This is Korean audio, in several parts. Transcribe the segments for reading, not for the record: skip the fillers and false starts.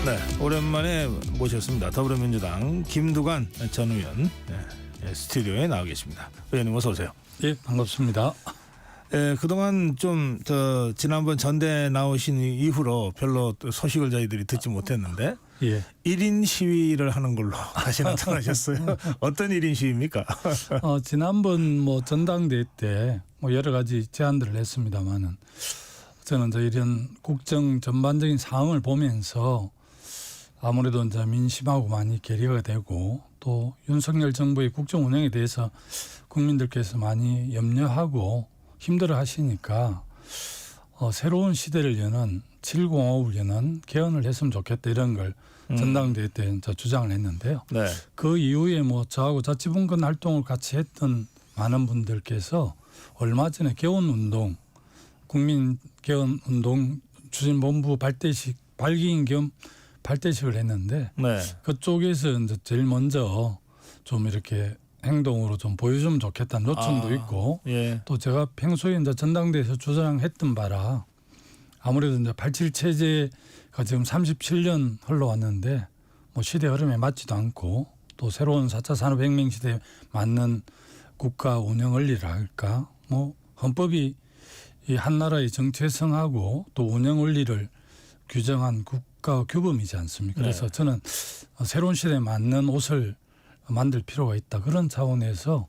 네, 오랜만에 모셨습니다. 더불어민주당 김두관 전 의원 스튜디오에 나와 계십니다. 의원님 어서 오세요. 예, 반갑습니다. 그동안 좀 지난번 전대 나오신 이후로 별로 소식을 저희들이 듣지 못했는데 예. 1인 시위를 하는 걸로 다시 나타나셨어요. 어떤 1인 시위입니까? 지난번 전당대회 때 여러 가지 제안들을 했습니다만은 저는 이런 국정 전반적인 상황을 보면서 아무래도 이제 민심하고 많이 괴리가 되고 또 윤석열 정부의 국정 운영에 대해서 국민들께서 많이 염려하고 힘들어 하시니까 새로운 시대를 여는 7공화국을 여는 개헌을 했으면 좋겠다 이런 걸 전당대회 때 주장을 했는데요. 네. 그 이후에 저하고 자치분권 활동을 같이 했던 많은 분들께서 얼마 전에 개헌운동 국민 개헌운동 추진본부 발대식 발기인 겸 발대식을 했는데 네. 그쪽에서 이제 제일 먼저 좀 이렇게 행동으로 좀 보여주면 좋겠다는 요청도 있고 예. 또 제가 평소에 이제 전당대회에서 주장했던 바라 아무래도 이제 87 체제가 지금 37년 흘러왔는데 시대 흐름에 맞지도 않고 또 새로운 4차 산업혁명 시대에 맞는 국가 운영 원리랄까 헌법이 이 한 나라의 정체성하고 또 운영 원리를 규정한 국가 규범이지 않습니까? 그래서 네. 저는 새로운 시대에 맞는 옷을 만들 필요가 있다. 그런 차원에서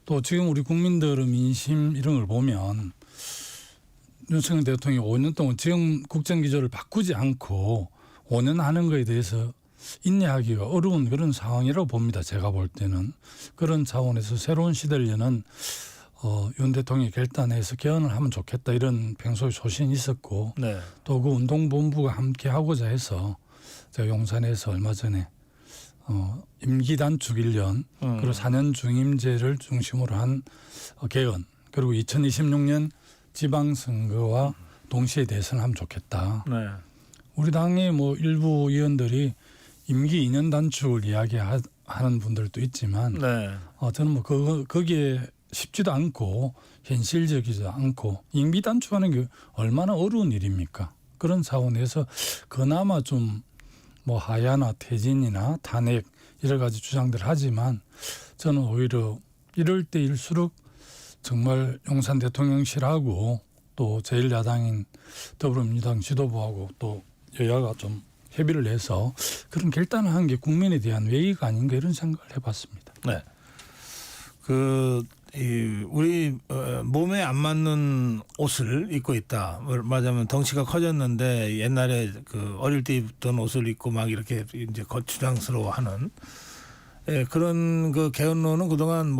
또 지금 우리 국민들의 민심 이런 걸 보면 윤석열 대통령이 5년 동안 지금 국정기조를 바꾸지 않고 5년 하는 거에 대해서 인내하기가 어려운 그런 상황이라고 봅니다. 제가 볼 때는. 그런 차원에서 새로운 시대를 여는 윤 대통령이 결단해서 개헌을 하면 좋겠다 이런 평소에 소신이 있었고 네. 또 그 운동본부가 함께 하고자 해서 제가 용산에서 얼마 전에 임기 단축 1년 그리고 4년 중임제를 중심으로 한 개헌 그리고 2026년 지방선거와 동시에 대선을 하면 좋겠다. 네. 우리 당의 일부 의원들이 임기 2년 단축을 이야기하는 분들도 있지만 네. 저는 거기에 쉽지도 않고 현실적이지도 않고 임기 단축하는 게 얼마나 어려운 일입니까? 그런 차원에서 그나마 좀 하야나 퇴진이나 탄핵 여러 가지 주장들을 하지만 저는 오히려 이럴 때일수록 정말 용산 대통령실하고 또 제1야당인 더불어민주당 지도부하고 또 여야가 좀 협의를 해서 그런 결단을 한 게 국민에 대한 외의가 아닌가 이런 생각을 해봤습니다. 네. 우리 몸에 안 맞는 옷을 입고 있다. 말하자면 덩치가 커졌는데 옛날에 어릴 때 입던 옷을 입고 막 이렇게 이제 거추장스러워하는 그런 개헌론은 그동안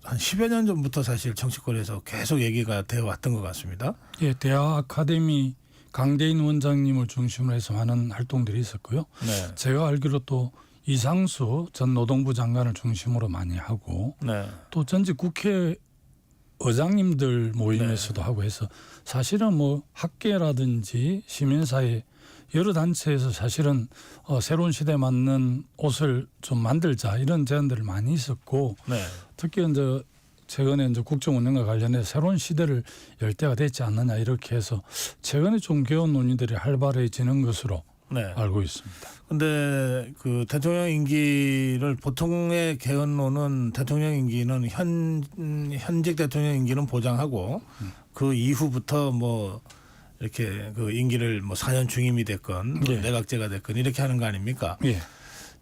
한 10여 년 전부터 사실 정치권에서 계속 얘기가 되어 왔던 것 같습니다. 예, 대학 아카데미 강대인 원장님을 중심으로 해서 하는 활동들이 있었고요. 네. 제가 알기로 또 이상수 전 노동부 장관을 중심으로 많이 하고 네. 또 전직 국회 의장님들 모임에서도 하고 해서 사실은 학계라든지 시민사회 여러 단체에서 사실은 새로운 시대에 맞는 옷을 좀 만들자 이런 제안들을 많이 있었고 네. 특히 이제 최근에 국정 운영과 관련해서 새로운 시대를 열 때가 됐지 않느냐 이렇게 해서 최근에 좀 개헌 논의들이 활발해지는 것으로 네. 알고 있습니다. 근데 대통령 임기를 보통의 개헌론은 대통령 임기는 현직 대통령 임기는 보장하고 그 이후부터 이렇게 임기를 4년 중임이 됐건 예. 내각제가 됐건 이렇게 하는 거 아닙니까? 예.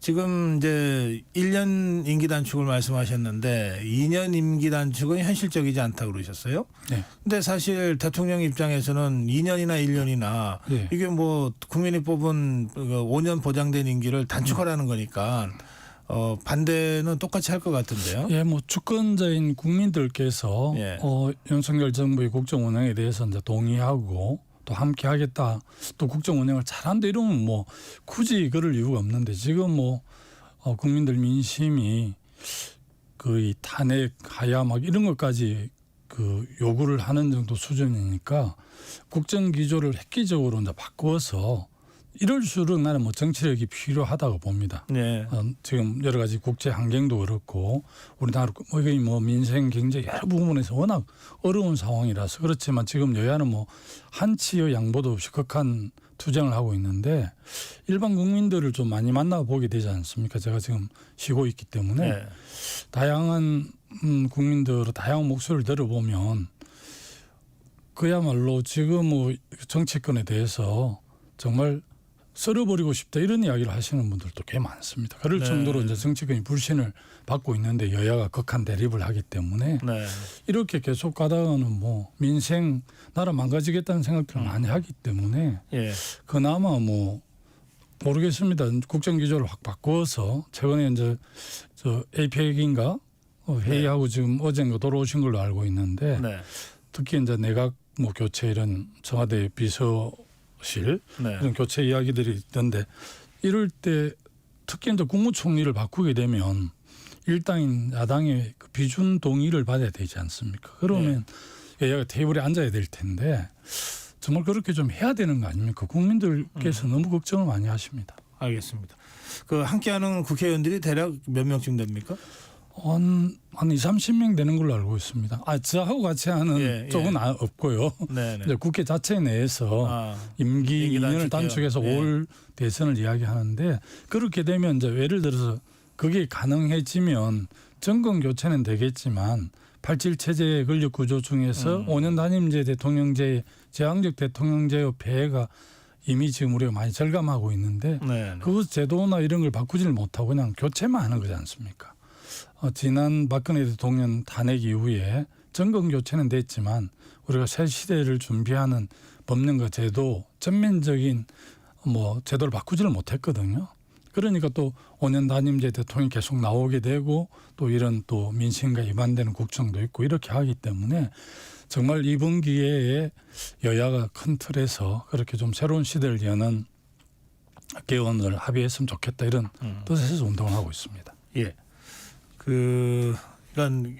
지금 이제 1년 임기 단축을 말씀하셨는데 2년 임기 단축은 현실적이지 않다고 그러셨어요. 네. 근데 사실 대통령 입장에서는 2년이나 1년이나 예. 이게 국민이 뽑은 5년 보장된 임기를 단축하라는 거니까 반대는 똑같이 할 것 같은데요. 예, 주권자인 국민들께서 예. 윤석열 정부의 국정 운영에 대해서 이제 동의하고 또 함께 하겠다. 또 국정 운영을 잘한다 이러면 굳이 그럴 이유가 없는데 지금 국민들 민심이 이 탄핵 하야 이런 것까지 요구를 하는 정도 수준이니까 국정 기조를 획기적으로 이제 바꾸어서 이럴수록 나는 뭐 정치력이 필요하다고 봅니다. 네. 지금 여러 가지 국제 환경도 그렇고 우리나라 뭐 민생 경제 여러 부분에서 워낙 어려운 상황이라서 그렇지만 지금 여야는 뭐 한치의 양보도 없이 극한 투쟁을 하고 있는데 일반 국민들을 좀 많이 만나보게 되지 않습니까? 제가 지금 쉬고 있기 때문에 네. 다양한 국민들의 다양한 목소리를 들어보면 그야말로 지금 뭐 정치권에 대해서 정말 썰어버리고 싶다 이런 이야기를 하시는 분들도 꽤 많습니다. 그럴 네. 정도로 이제 정치권이 불신을 받고 있는데 여야가 극한 대립을 하기 때문에 네. 이렇게 계속 가다가는 뭐 민생 나라 망가지겠다는 생각들을 많이 하기 때문에 예. 그나마 뭐 모르겠습니다. 국정 기조를 확 바꿔서 최근에 이제 저 APEC인가 회의하고 지금 어젠가 돌아오신 걸로 알고 있는데 네. 특히 이제 내각 뭐 교체 이런 청와대 비서실 네. 이런 교체 이야기들이 있던데 이럴 때 특히 이제 국무총리를 바꾸게 되면 일당인 야당의 그 비준 동의를 받아야 되지 않습니까? 그러면 여야가 테이블에 앉아야 될 텐데 정말 그렇게 좀 해야 되는 거 아닙니까? 국민들께서 너무 걱정을 많이 하십니다. 알겠습니다. 그 함께하는 국회의원들이 대략 몇 명쯤 됩니까? 한 20-30명 되는 걸로 알고 있습니다. 저하고 같이 하는 예, 예. 쪽은 없고요. 네. 이제 국회 자체 내에서 임기 임기 2년을 단축해요. 단축해서 예. 올 대선을 이야기하는데 그렇게 되면 이제 예를 들어서 그게 가능해지면 정권 교체는 되겠지만 87 체제의 권력 구조 중에서 5년 단임제 대통령제 제왕적 대통령제의 폐해가 이미 지금 우리가 많이 절감하고 있는데 네. 그 제도나 이런 걸 바꾸지를 못하고 그냥 교체만 하는 거지 않습니까? 지난 박근혜 대통령 탄핵 이후에 정권 교체는 됐지만 우리가 새 시대를 준비하는 법령과 제도 전면적인 뭐 제도를 바꾸지를 못했거든요. 그러니까 또 5년 단임제 대통령이 계속 나오게 되고 또 이런 또 민심과 위반되는 국정도 있고 이렇게 하기 때문에 정말 이번 기회에 여야가 큰 틀에서 그렇게 좀 새로운 시대를 여는 개헌을 합의했으면 좋겠다 이런 뜻에서 운동을 하고 있습니다. 예. 이런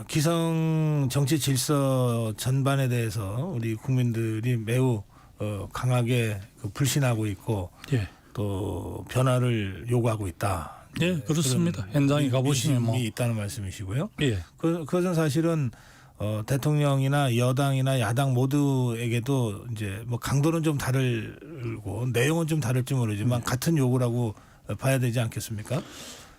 기성 정치 질서 전반에 대해서 우리 국민들이 매우 강하게 불신하고 있고 예. 또 변화를 요구하고 있다. 예, 그렇습니다. 현장에 가보시면 뭐 있다는 말씀이시고요. 예. 그것은 사실은 대통령이나 여당이나 야당 모두에게도 이제 뭐 강도는 좀 다르고 내용은 좀 다를지 모르지만 같은 요구라고 봐야 되지 않겠습니까?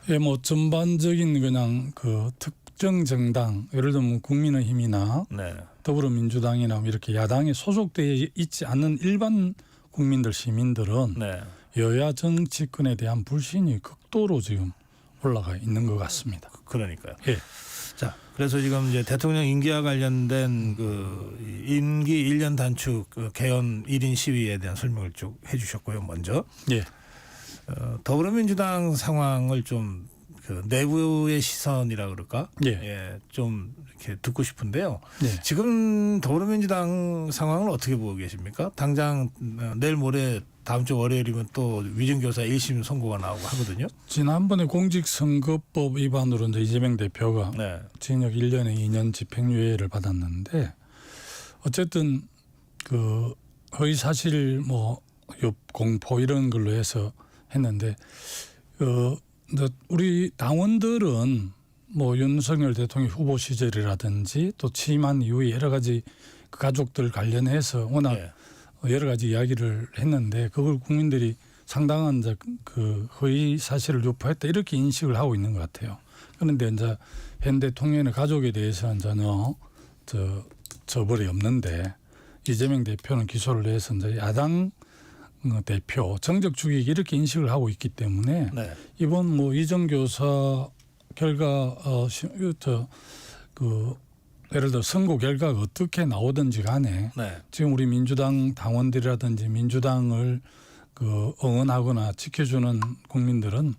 예, 뭐 전반적인 그냥 그 특정 정당 예를 들면 국민의힘이나 네. 더불어민주당이나 이렇게 야당에 소속되어 있지 않는 일반 국민들 시민들은 네. 여야 정치권에 대한 불신이 극도로 지금 올라가 있는 것 같습니다. 그러니까요. 예. 자, 그래서 지금 이제 대통령 임기와 관련된 그 임기 1년 단축 개헌 1인 시위에 대한 설명을 쭉 해주셨고요. 먼저 예. 더불어민주당 상황을 좀 그 내부의 시선이라 그럴까? 예. 좀 이렇게 듣고 싶은데요. 예. 지금 더불어민주당 상황을 어떻게 보고 계십니까? 당장 내일 모레 다음 주 월요일이면 또 위증교사 1심 선고가 나오고 하거든요. 지난번에 공직선거법 위반으로 이제 이재명 대표가 네. 징역 1년에 2년 집행유예를 받았는데 어쨌든 그 허위 사실 뭐 공포 이런 걸로 해서 했는데 우리 당원들은 뭐 윤석열 대통령 후보 시절이라든지 또 취임한 이후에 여러 가지 그 가족들 관련해서 워낙 네. 여러 가지 이야기를 했는데 그걸 국민들이 상당한 이제 그 허위 사실을 유포했다 이렇게 인식을 하고 있는 것 같아요. 그런데 이제 현 대통령의 가족에 대해서는 전혀 처벌이 없는데 이재명 대표는 기소를 해서 이제 야당 대표 정적 죽이기 이렇게 인식을 하고 있기 때문에 네. 이번 뭐 이정교사 결과 예를 들어 선고 결과가 어떻게 나오든지 간에 네. 지금 우리 민주당 당원들이라든지 민주당을 그 응원하거나 지켜주는 국민들은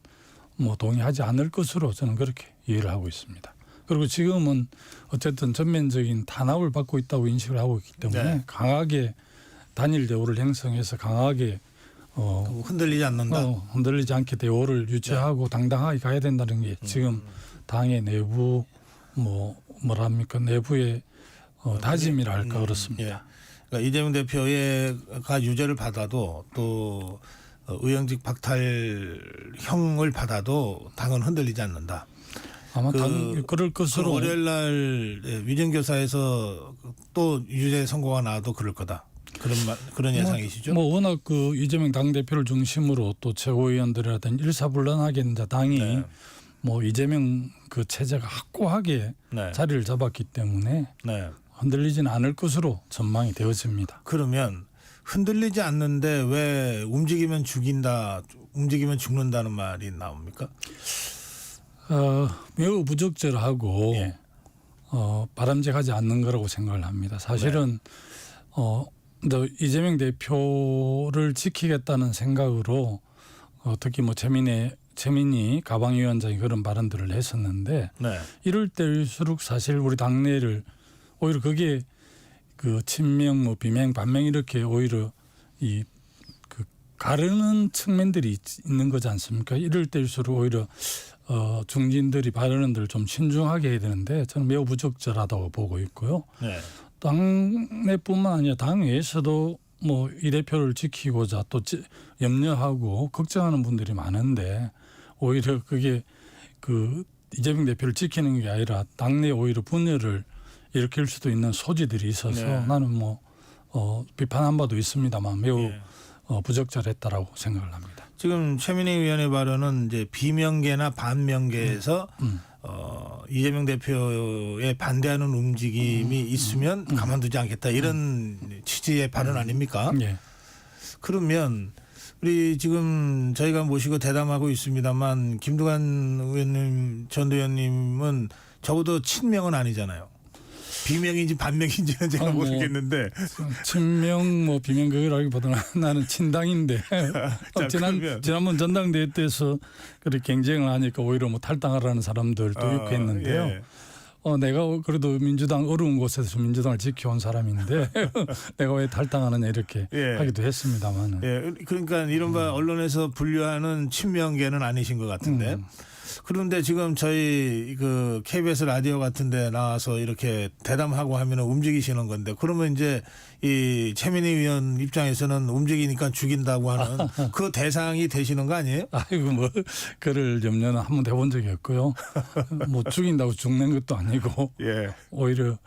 뭐 동의하지 않을 것으로 저는 그렇게 이해를 하고 있습니다. 그리고 지금은 어쨌든 전면적인 탄압을 받고 있다고 인식을 하고 있기 때문에 네. 강하게 단일 대우를 형성해서 강하게 흔들리지 않는다. 흔들리지 않게 대우를 유지하고 당당하게 가야 된다는 게 지금 당의 내부 뭐랍니까 내부의 다짐이라 할까 그렇습니다. 그러니까 이재명 대표가 유죄를 받아도 또 의원직 박탈형을 받아도 당은 흔들리지 않는다. 아마 그럴 것으로 월요일 날 위정교사에서 또 유죄 선고가 나와도 그럴 거다. 그런 예상이시죠? 뭐 워낙 그 이재명 당대표를 중심으로 또 최고위원들이라든지 일사불란하게 이제 당이 네. 뭐 이재명 그 체제가 확고하게 네. 자리를 잡았기 때문에 네. 흔들리지는 않을 것으로 전망이 되어집니다. 그러면 흔들리지 않는데 왜 움직이면 죽인다, 움직이면 죽는다는 말이 나옵니까? 매우 부적절하고 예. 바람직하지 않는 거라고 생각을 합니다. 사실은 이재명 대표를 지키겠다는 생각으로 특히 뭐 최민희 가방위원장이 그런 발언들을 했었는데 네. 이럴 때일수록 사실 우리 당내를 오히려 그게 그 친명 뭐 비명 반명 이렇게 오히려 이 그 가르는 측면들이 있는 거지 않습니까? 이럴 때일수록 오히려 중진들이 발언들을 좀 신중하게 해야 되는데 저는 매우 부적절하다고 보고 있고요. 네. 당내뿐만 아니라 당외에서도 뭐 이 대표를 지키고자 또 염려하고 걱정하는 분들이 많은데 오히려 그게 그 이재명 대표를 지키는 게 아니라 당내 오히려 분열을 일으킬 수도 있는 소지들이 있어서 네. 나는 뭐 비판한 바도 있습니다만 매우 예. 부적절했다라고 생각을 합니다. 지금 최민희 의원의 발언은 이제 비명계나 반명계에서 이재명 대표에 반대하는 움직임이 있으면 가만두지 않겠다 이런 취지의 발언 아닙니까? 예. 그러면 우리 지금 저희가 모시고 대담하고 있습니다만 김두관 의원님, 전 의원님은 적어도 친명은 아니잖아요. 비명인지 반명인지는 제가 뭐 모르겠는데 친명 뭐 비명 그라기보다는 나는 친당인데 자, 그러면. 지난번 전당대회 때에서 그렇게 경쟁을 하니까 오히려 뭐 탈당하라는 사람들도 있고 했는데요. 예. 내가 그래도 민주당 어려운 곳에서 민주당을 지켜온 사람인데 내가 왜 탈당하느냐 이렇게 예. 하기도 했습니다만. 예, 그러니까 이른바 언론에서 분류하는 친명계는 아니신 것 같은데. 그런데 지금 저희 그 KBS 라디오 같은데 나와서 이렇게 대담하고 하면 움직이시는 건데 그러면 이제 이 최민희 의원 입장에서는 움직이니까 죽인다고 하는 그 대상이 되시는 거 아니에요? 아이고 뭐 그를 염려는 한 번도 해본 적이 없고요. 뭐 죽인다고 죽는 것도 아니고 예. 오히려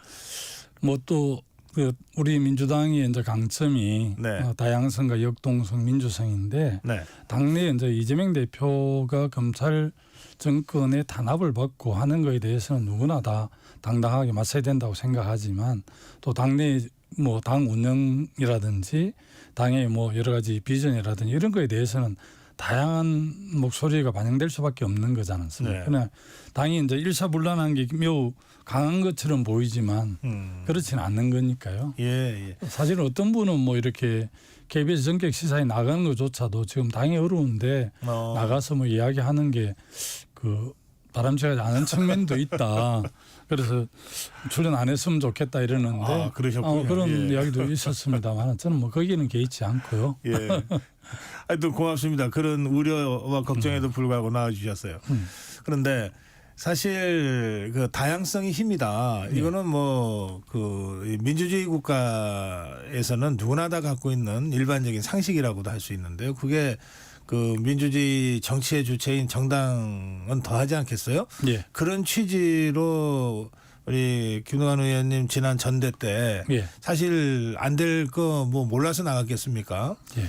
뭐 또 그 우리 민주당의 이제 강점이 네. 다양성과 역동성, 민주성인데 네. 당내에 이제 이재명 대표가 검찰 정권의 탄압을 받고 하는 것에 대해서는 누구나 다 당당하게 맞서야 된다고 생각하지만 또 당내 뭐 당 운영이라든지 당의 뭐 여러 가지 비전이라든지 이런 거에 대해서는 다양한 목소리가 반영될 수밖에 없는 거지 않습니까? 네. 그냥 당이 이제 일사불란한 게 매우 강한 것처럼 보이지만 그렇지는 않는 거니까요. 예, 예. 사실 어떤 분은 뭐 이렇게 KBS 전격 시사에 나가는 것조차도 지금 당이 어려운데 나가서 뭐 이야기하는 게 그 바람직하지 않은 측면도 있다. 그래서 출연 안 했으면 좋겠다 이러는데 그러셨군요. 그런 예. 이야기도 있었습니다만 저는 뭐 거기는 개의치 않고요. 예. 하여튼 고맙습니다. 그런 우려와 걱정에도 불구하고 나와주셨어요. 그런데 사실 그 다양성이 힘이다. 이거는 뭐 그 민주주의 국가에서는 누구나 다 갖고 있는 일반적인 상식이라고도 할 수 있는데요. 그게 그 민주주의 정치의 주체인 정당은 더하지 않겠어요? 예. 그런 취지로 우리 김두관 의원님 지난 전대 때 예. 사실 안 될 거 뭐 몰라서 나갔겠습니까? 예.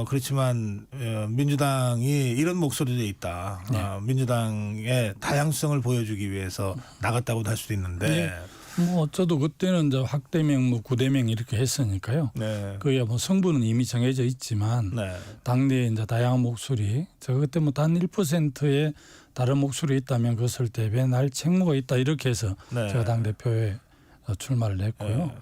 그렇지만 민주당이 이런 목소리도 있다. 네. 민주당의 다양성을 보여주기 위해서 나갔다고도 할 수도 있는데. 네. 뭐 저도 그때는 이제 학대명 뭐 구대명 이렇게 했으니까요. 네. 그게 뭐 성분은 이미 정해져 있지만 네. 당내에 이제 다양한 목소리, 제가 그때 뭐 단 1%의 다른 목소리 있다면 그것을 대변할 책무가 있다 이렇게 해서 네. 제가 당 대표에 출마를 했고요. 네.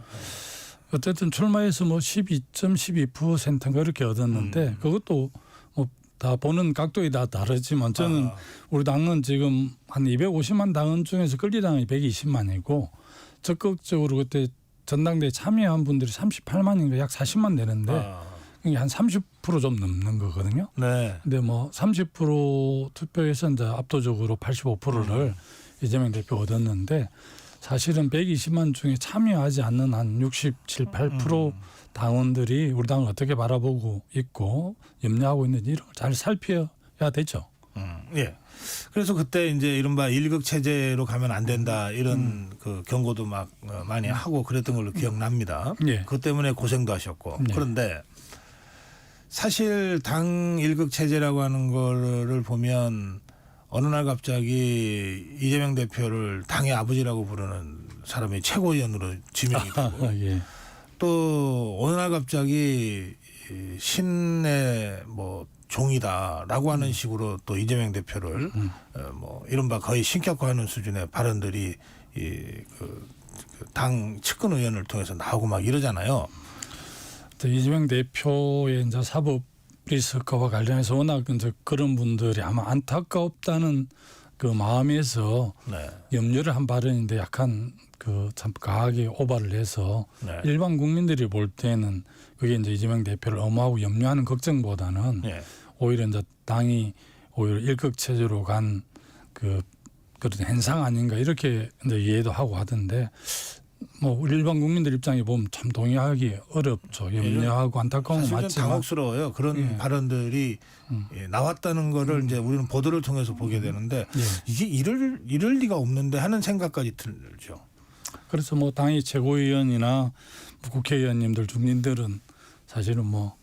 어쨌든 출마해서 뭐 12.12%인가 이렇게 얻었는데 그것도 뭐 다 보는 각도에 다 다르지만 저는 우리 당은 지금 한 250만 당원 중에서 권리당이 120만이고 적극적으로 그때 전당대회 참여한 분들이 38만인가 약 40만 되는데 이게 한 30% 좀 넘는 거거든요. 네. 근데 뭐 30% 투표에서 이제 압도적으로 85%를 이재명 대표 얻었는데 사실은 120만 중에 참여하지 않는 한 67, 8% 당원들이 우리 당을 어떻게 바라보고 있고 염려하고 있는지 이런 걸 잘 살펴야 되죠. 예. 그래서 그때 이제 이른바 일극 체제로 가면 안 된다 이런 그 경고도 막 많이 하고 그랬던 걸로 기억납니다. 예. 그것 때문에 고생도 하셨고. 예. 그런데 사실 당 일극 체제라고 하는 거를 보면 어느 날 갑자기 이재명 대표를 당의 아버지라고 부르는 사람이 최고위원으로 지명이 되고 예. 또 어느 날 갑자기 신의 뭐 종이다라고 하는 식으로 또 이재명 대표를 뭐 이른바 거의 신격화하는 수준의 발언들이 당 측근 의원을 통해서 나오고 막 이러잖아요. 이재명 대표의 이제 사법 리스크와 관련해서 워낙 이제 그런 분들이 아마 안타깝다는 그 마음에서 네. 염려를 한 발언인데 약간 그 참 과하게 오바를 해서 네. 일반 국민들이 볼 때는 그게 이제 이재명 대표를 엄하고 염려하는 걱정보다는 네. 오히려 이제 당이 오히려 일극 체제로 간 그런 현상 아닌가 이렇게 이제 이해도 하고 하던데 뭐 일반 국민들 입장에 보면 참 동의하기 어렵죠. 염려하고 안타까운 건 사실은 맞지만 당혹스러워요. 그런 예. 발언들이 나왔다는 거를 이제 우리는 보도를 통해서 보게 되는데 예. 이게 이럴 리가 없는데 하는 생각까지 들죠. 그래서 뭐 당의 최고위원이나 국회의원님들 중진들은 사실은 뭐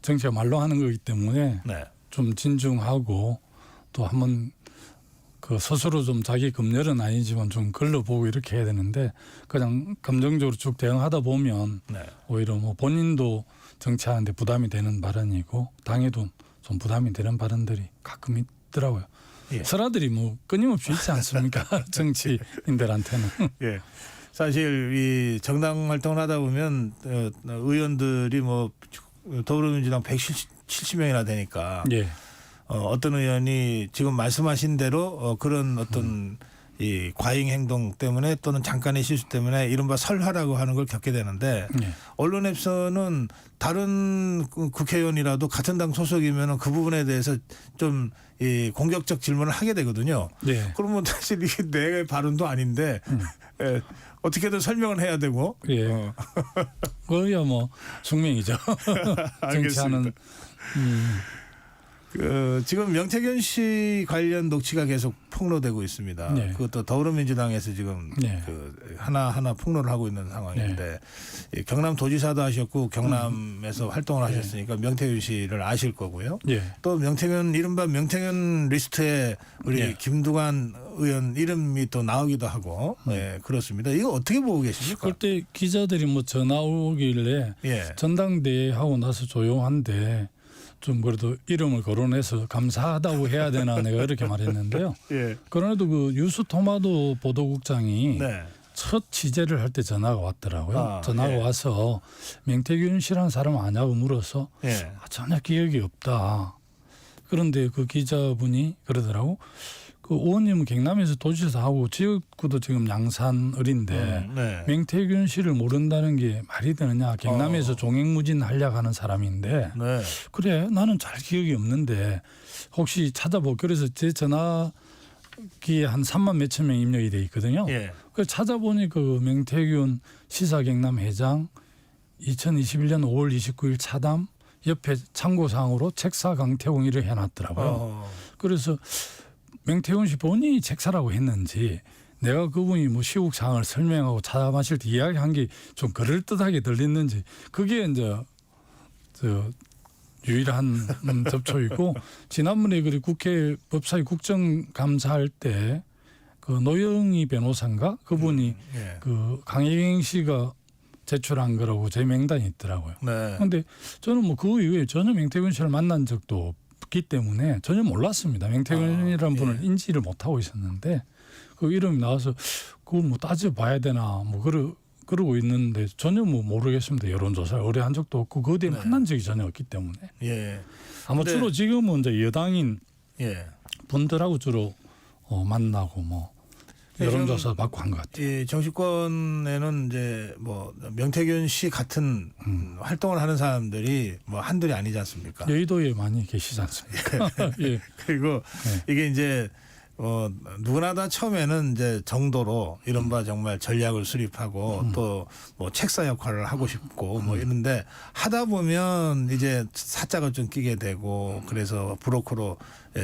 정치가 말로 하는 거기 때문에 네. 좀 진중하고 또 한번 그 스스로 좀 자기 검열은 아니지만 좀 걸러보고 이렇게 해야 되는데 그냥 감정적으로 쭉 대응하다 보면 네. 오히려 뭐 본인도 정치하는데 부담이 되는 발언이고 당에도 좀 부담이 되는 발언들이 가끔 있더라고요. 예. 설화들이 뭐 끊임없이 있지 않습니까? 정치인들한테는. 예. 사실 이 정당 활동을 하다 보면 의원들이 뭐 더불어민주당 170명이나 되니까 예. 어떤 의원이 지금 말씀하신 대로 그런 어떤 이 과잉 행동 때문에 또는 잠깐의 실수 때문에 이른바 설화라고 하는 걸 겪게 되는데 예. 언론에서는 다른 국회의원이라도 같은 당 소속이면 그 부분에 대해서 좀 이 공격적 질문을 하게 되거든요. 예. 그러면 사실 이게 내 발언도 아닌데 예, 어떻게든 설명을 해야 되고. 예. 그야 뭐 숙명이죠. 정치하는. 지금 명태균 씨 관련 녹취가 계속 폭로되고 있습니다. 네. 그것도 더불어민주당에서 지금 네. 하나 폭로를 하고 있는 상황인데 이 경남 도지사도 하셨고 경남에서 활동을 하셨으니까 명태균 씨를 아실 거고요. 예. 또 명태균 이른바 명태균 리스트에 우리 네. 김두관 의원 이름이 또 나오기도 하고 예, 그렇습니다. 이거 어떻게 보고 계십니까? 그때 기자들이 뭐 전화 오길래 예. 전당대회 하고 나서 조용한데 좀 그래도 이름을 거론해서 감사하다고 해야 되나 내가 이렇게 말했는데요. 예. 그런데도 그 유수토마토 보도국장이 네. 첫 취재를 할 때 전화가 왔더라고요. 아, 전화가 예. 와서 명태균 씨라는 사람 아냐고 물어서 예. 전혀 기억이 없다. 그런데 그 기자분이 그러더라고. 그 의원님은 경남에서 도지사 하고 지역구도 지금 양산을인데 네. 명태균 씨를 모른다는 게 말이 되느냐. 경남에서 종횡무진 하려고 하는 사람인데 네. 그래 나는 잘 기억이 없는데 혹시 찾아보. 그래서 제 전화기에 한 3만 몇천 명 입력이 돼 있거든요. 예. 그 찾아보니 그 명태균 시사경남 회장 2021년 5월 29일 차담 옆에 참고사항으로 책사 강태공일을 해놨더라고요. 그래서 명태균 씨 본인이 책사라고 했는지 내가 그분이 뭐 시국 상황을 설명하고 차 마실 때 이야기한 게 좀 그럴듯하게 들리는지 그게 이제 저 유일한 접촉이고 지난번에 그 국회 법사위 국정감사할 때 그 노영희 변호사인가 그분이 예. 그 강혜경 씨가 제출한 거라고 제 명단이 있더라고요. 네. 그런데 저는 뭐 그 이후에 전혀 명태균 씨를 만난 적도 없기 때문에 전혀 몰랐습니다. 명태균이라는 예. 분을 인지를 못하고 있었는데 그 이름이 나와서 그걸 뭐 따져봐야 되나 뭐 그러고 있는데 전혀 뭐 모르겠습니다. 여론조사를 의뢰한 적도 없고 그 뒤에 만난 적이 전혀 없기 때문에 예. 아마 근데- 주로 지금은 이제 여당인 예. 분들하고 주로 만나고 뭐 여론조사 받고 한 것 같아요. 이 정치권에는 이제 뭐 명태균 씨 같은 활동을 하는 사람들이 뭐 한둘이 아니지 않습니까? 여의도에 많이 계시지 않습니까? 예. 그리고 이게 이제 누구나 다 처음에는 이제 정도로 이른바 정말 전략을 수립하고 또 뭐 책사 역할을 하고 싶고 뭐 이런데 하다 보면 이제 사자가 좀 끼게 되고 그래서 브로커로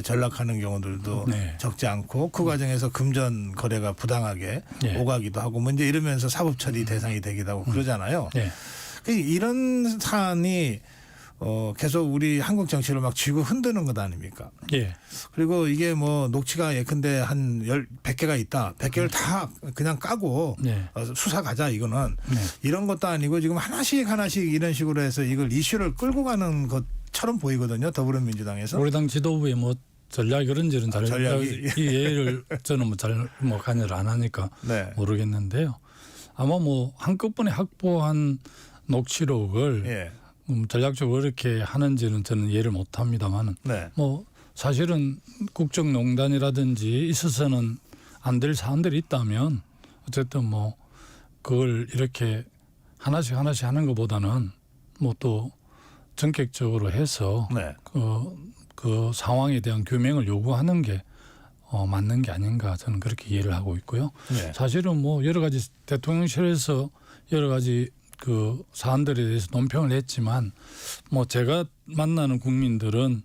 전락하는 경우들도 네. 적지 않고 그 과정에서 금전 거래가 부당하게 네. 오가기도 하고 뭐 이제 이러면서 사법 처리 대상이 되기도 하고 그러잖아요. 네. 이런 사안이 계속 우리 한국 정치를 막 쥐고 흔드는 것 아닙니까? 예. 그리고 이게 뭐 녹취가 예컨대 한 100개가 있다. 100개를 다 그냥 까고 네. 수사 가자 이거는 네. 이런 것도 아니고 지금 하나씩 이런 식으로 해서 이걸 이슈를 끌고 가는 것처럼 보이거든요. 더불어민주당에서. 우리 당 지도부의 뭐 전략 이런저런 잘 전략이. 이 예를 저는 뭐 관여를 안 하니까 네. 모르겠는데요. 아마 뭐 한꺼번에 확보한 녹취록을 예. 전략적으로 그렇게 하는지는 저는 이해를 못합니다만은 네. 뭐 사실은 국정농단이라든지 있어서는 안 될 사안들이 있다면 어쨌든 뭐 그걸 이렇게 하나씩 하는 것보다는 뭐 또 전격적으로 해서 네. 그 상황에 대한 규명을 요구하는 게 맞는 게 아닌가 저는 그렇게 이해를 하고 있고요. 네. 사실은 뭐 여러 가지 대통령실에서 여러 가지 그 사안들에 대해서 논평을 했지만 뭐 제가 만나는 국민들은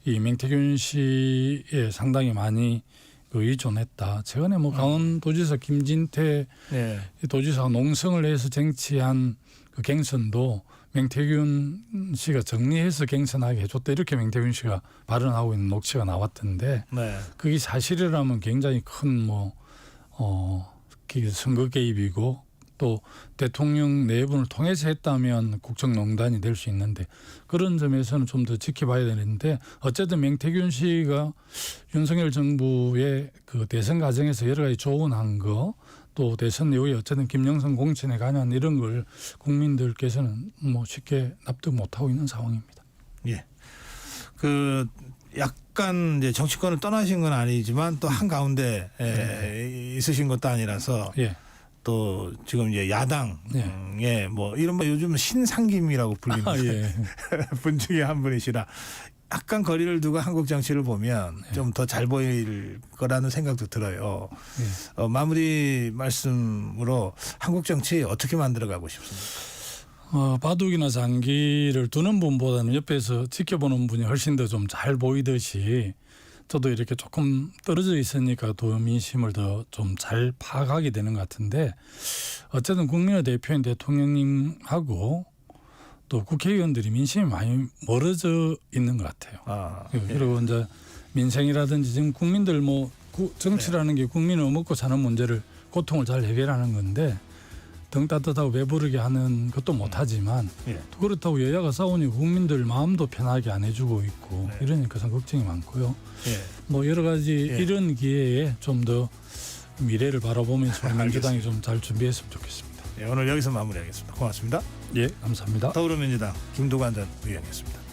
이 맹태균 씨에 상당히 많이 그 의존했다. 최근에 뭐 강원도지사 김진태 네. 도지사가 농성을 해서 쟁취한 그 갱선도 맹태균 씨가 정리해서 갱선하게 해줬다. 이렇게 맹태균 씨가 발언하고 있는 녹취가 나왔던데 네. 그게 사실이라면 굉장히 큰 뭐 선거 개입이고 또 대통령 내분을 통해서 했다면 국정농단이 될 수 있는데 그런 점에서는 좀 더 지켜봐야 되는데 어쨌든 맹태균 씨가 윤석열 정부의 그 대선 과정에서 여러 가지 조언한 거 또 대선 이후에 어쨌든 김영선 공천에 관한 이런 걸 국민들께서는 뭐 쉽게 납득 못하고 있는 상황입니다. 예. 그 약간 이제 정치권을 떠나신 건 아니지만 또 한 가운데 있으신 것도 아니라서 예. 또 지금 이제 야당에 뭐 이른바 요즘 신상김이라고 불리는 예. 분 중에 한 분이시라 약간 거리를 두고 한국 정치를 보면 좀 더 잘 보일 거라는 생각도 들어요. 마무리 말씀으로 한국 정치 어떻게 만들어가고 싶습니까? 바둑이나 장기를 두는 분보다는 옆에서 지켜보는 분이 훨씬 더 좀 잘 보이듯이 저도 이렇게 조금 떨어져 있으니까 더 민심을 더 좀 잘 파악하게 되는 것 같은데 어쨌든 국민의 대표인 대통령님하고 또 국회의원들이 민심이 많이 멀어져 있는 것 같아요. 그리고 이제 민생이라든지 지금 국민들 뭐 정치라는 게 국민을 먹고 사는 문제를 고통을 잘 해결하는 건데 등 따뜻하고 배부르게 하는 것도 못하지만 또 그렇다고 여야가 싸우니 국민들 마음도 편하게 안 해주고 있고 이러니까 참 걱정이 많고요. 뭐 여러 가지 이런 기회에 좀 더 미래를 바라보면서 민주당이 좀 잘 준비했으면 좋겠습니다. 오늘 여기서 마무리하겠습니다. 고맙습니다. 예, 감사합니다. 더불어민주당 김두관 전 의원이었습니다.